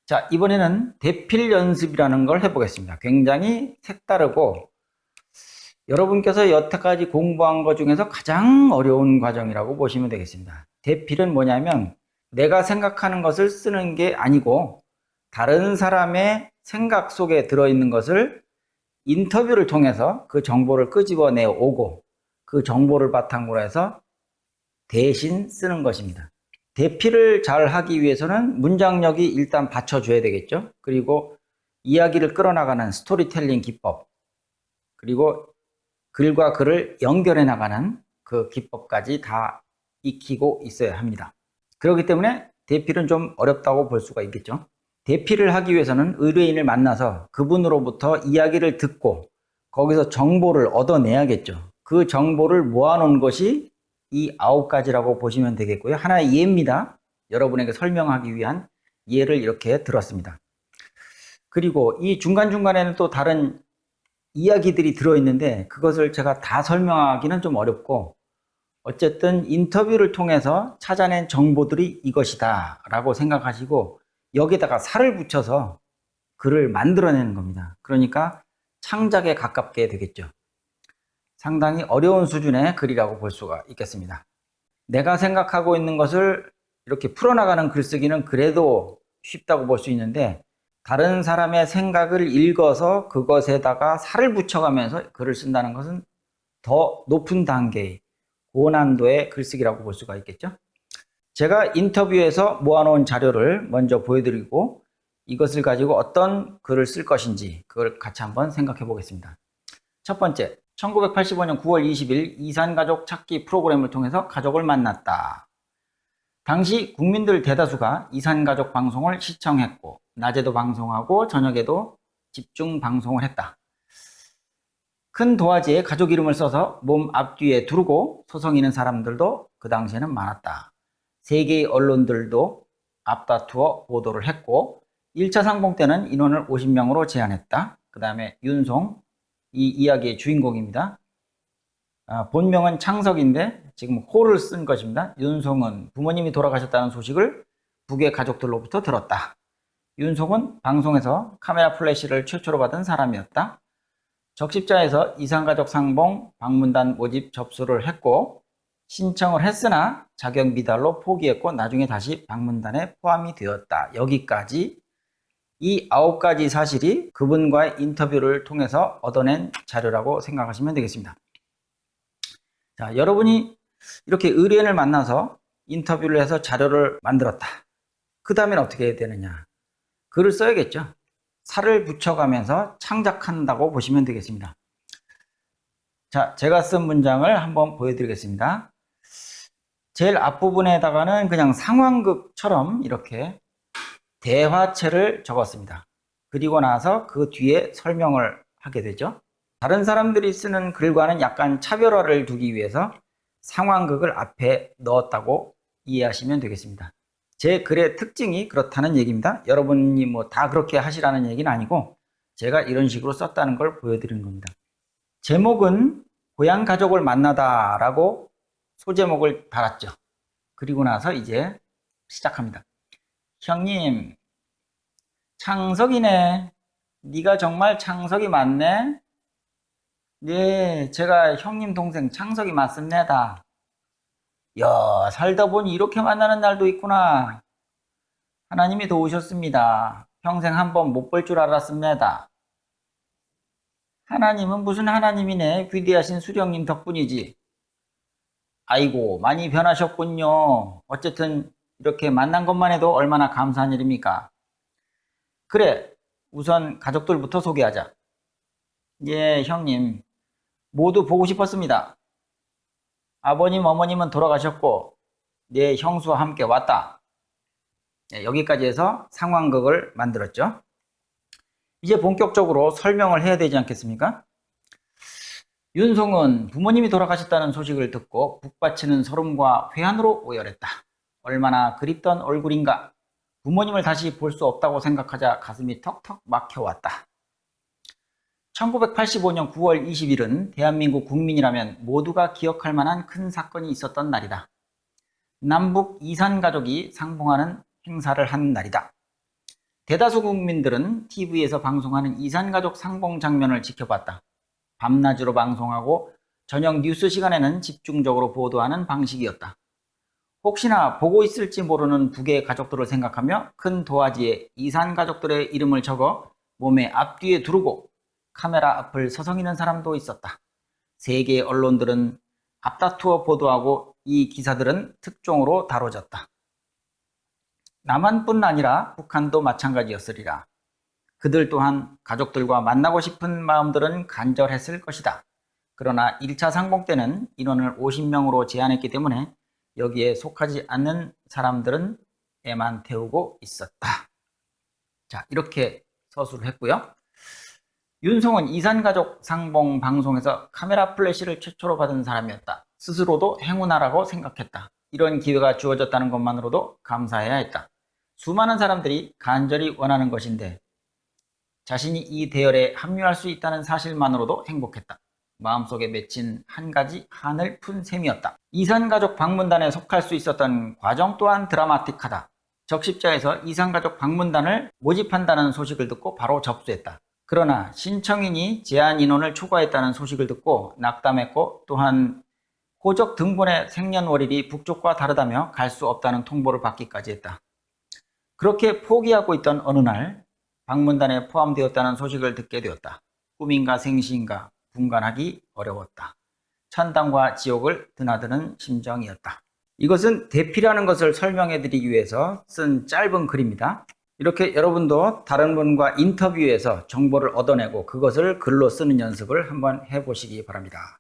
자, 이번에는 대필 연습이라는 걸 해보겠습니다. 굉장히 색다르고 여러분께서 여태까지 공부한 것 중에서 가장 어려운 과정이라고 보시면 되겠습니다. 대필은 뭐냐면 내가 생각하는 것을 쓰는 게 아니고 다른 사람의 생각 속에 들어있는 것을 인터뷰를 통해서 그 정보를 끄집어내 오고 그 정보를 바탕으로 해서 대신 쓰는 것입니다. 대필을 잘 하기 위해서는 문장력이 일단 받쳐줘야 되겠죠. 그리고 이야기를 끌어나가는 스토리텔링 기법, 그리고 글과 글을 연결해 나가는 그 기법까지 다 익히고 있어야 합니다. 그렇기 때문에 대필은 좀 어렵다고 볼 수가 있겠죠. 대필을 하기 위해서는 의뢰인을 만나서 그분으로부터 이야기를 듣고 거기서 정보를 얻어내야겠죠. 그 정보를 모아놓은 것이 이 9가지라고 보시면 되겠고요. 하나의 예입니다. 여러분에게 설명하기 위한 예를 이렇게 들었습니다. 그리고 이 중간중간에는 또 다른 이야기들이 들어있는데 그것을 제가 다 설명하기는 좀 어렵고, 어쨌든 인터뷰를 통해서 찾아낸 정보들이 이것이다 라고 생각하시고 여기다가 살을 붙여서 글을 만들어내는 겁니다. 그러니까 창작에 가깝게 되겠죠. 상당히 어려운 수준의 글이라고 볼 수가 있겠습니다. 내가 생각하고 있는 것을 이렇게 풀어나가는 글쓰기는 그래도 쉽다고 볼 수 있는데, 다른 사람의 생각을 읽어서 그것에다가 살을 붙여가면서 글을 쓴다는 것은 더 높은 단계의 고난도의 글쓰기라고 볼 수가 있겠죠. 제가 인터뷰에서 모아놓은 자료를 먼저 보여드리고 이것을 가지고 어떤 글을 쓸 것인지 그걸 같이 한번 생각해 보겠습니다. 첫 번째, 1985년 9월 20일 이산가족 찾기 프로그램을 통해서 가족을 만났다. 당시 국민들 대다수가 이산가족 방송을 시청했고 낮에도 방송하고 저녁에도 집중 방송을 했다. 큰 도화지에 가족 이름을 써서 몸 앞뒤에 두르고 소송이는 사람들도 그 당시에는 많았다. 세계의 언론들도 앞다투어 보도를 했고 1차 상봉 때는 인원을 50명으로 제한했다. 그 다음에 윤송, 이 이야기의 주인공입니다. 본명은 창석인데 지금 호를 쓴 것입니다. 윤송은 부모님이 돌아가셨다는 소식을 북의 가족들로부터 들었다. 윤송은 방송에서 카메라 플래시를 최초로 받은 사람이었다. 적십자에서 이산가족 상봉 방문단 모집 접수를 했고 신청을 했으나 자격 미달로 포기했고 나중에 다시 방문단에 포함이 되었다. 여기까지 이 9가지 사실이 그분과의 인터뷰를 통해서 얻어낸 자료라고 생각하시면 되겠습니다. 자, 여러분이 이렇게 의뢰인을 만나서 인터뷰를 해서 자료를 만들었다. 그 다음엔 어떻게 해야 되느냐? 글을 써야겠죠. 살을 붙여가면서 창작한다고 보시면 되겠습니다. 자, 제가 쓴 문장을 한번 보여드리겠습니다. 제일 앞부분에다가는 그냥 상황극처럼 이렇게 대화체를 적었습니다. 그리고 나서 그 뒤에 설명을 하게 되죠. 다른 사람들이 쓰는 글과는 약간 차별화를 두기 위해서 상황극을 앞에 넣었다고 이해하시면 되겠습니다. 제 글의 특징이 그렇다는 얘기입니다. 여러분이 뭐 다 그렇게 하시라는 얘기는 아니고 제가 이런 식으로 썼다는 걸 보여드리는 겁니다. 제목은 고향 가족을 만나다 라고 소제목을 달았죠. 그리고 나서 이제 시작합니다. 형님, 창석이네. 네가 정말 창석이 맞네? 네, 제가 형님 동생 창석이 맞습니다. 야, 살다 보니 이렇게 만나는 날도 있구나. 하나님이 도우셨습니다. 평생 한번 못 볼 줄 알았습니다. 하나님은 무슨 하나님이네. 귀대하신 수령님 덕분이지. 아이고, 많이 변하셨군요. 어쨌든 이렇게 만난 것만 해도 얼마나 감사한 일입니까? 그래, 우선 가족들부터 소개하자. 예, 형님. 모두 보고 싶었습니다. 아버님, 어머님은 돌아가셨고, 내 형수와 함께 왔다. 네, 여기까지 해서 상황극을 만들었죠. 이제 본격적으로 설명을 해야 되지 않겠습니까? 윤송은 부모님이 돌아가셨다는 소식을 듣고 북받치는 서름과 회한으로 오열했다. 얼마나 그립던 얼굴인가. 부모님을 다시 볼 수 없다고 생각하자 가슴이 턱턱 막혀왔다. 1985년 9월 20일은 대한민국 국민이라면 모두가 기억할 만한 큰 사건이 있었던 날이다. 남북 이산 가족이 상봉하는 행사를 한 날이다. 대다수 국민들은 TV에서 방송하는 이산가족 상봉 장면을 지켜봤다. 밤낮으로 방송하고 저녁 뉴스 시간에는 집중적으로 보도하는 방식이었다. 혹시나 보고 있을지 모르는 북의 가족들을 생각하며 큰 도화지에 이산가족들의 이름을 적어 몸의 앞뒤에 두르고 카메라 앞을 서성이는 사람도 있었다. 세계 언론들은 앞다투어 보도하고 이 기사들은 특종으로 다뤄졌다. 남한뿐 아니라 북한도 마찬가지였으리라. 그들 또한 가족들과 만나고 싶은 마음들은 간절했을 것이다. 그러나 1차 상봉 때는 인원을 50명으로 제한했기 때문에 여기에 속하지 않는 사람들은 애만 태우고 있었다. 자, 이렇게 서술을 했고요. 윤송은 이산가족 상봉 방송에서 카메라 플래시를 최초로 받은 사람이었다. 스스로도 행운아라고 생각했다. 이런 기회가 주어졌다는 것만으로도 감사해야 했다. 수많은 사람들이 간절히 원하는 것인데 자신이 이 대열에 합류할 수 있다는 사실만으로도 행복했다. 마음속에 맺힌 한 가지 한을 푼 셈이었다. 이산가족 방문단에 속할 수 있었던 과정 또한 드라마틱하다. 적십자에서 이산가족 방문단을 모집한다는 소식을 듣고 바로 접수했다. 그러나 신청인이 제한 인원을 초과했다는 소식을 듣고 낙담했고 또한 호적 등본의 생년월일이 북쪽과 다르다며 갈 수 없다는 통보를 받기까지 했다. 그렇게 포기하고 있던 어느 날 방문단에 포함되었다는 소식을 듣게 되었다. 꿈인가 생시인가 분간하기 어려웠다. 천당과 지옥을 드나드는 심정이었다. 이것은 대피라는 것을 설명해 드리기 위해서 쓴 짧은 글입니다. 이렇게 여러분도 다른 분과 인터뷰에서 정보를 얻어내고 그것을 글로 쓰는 연습을 한번 해보시기 바랍니다.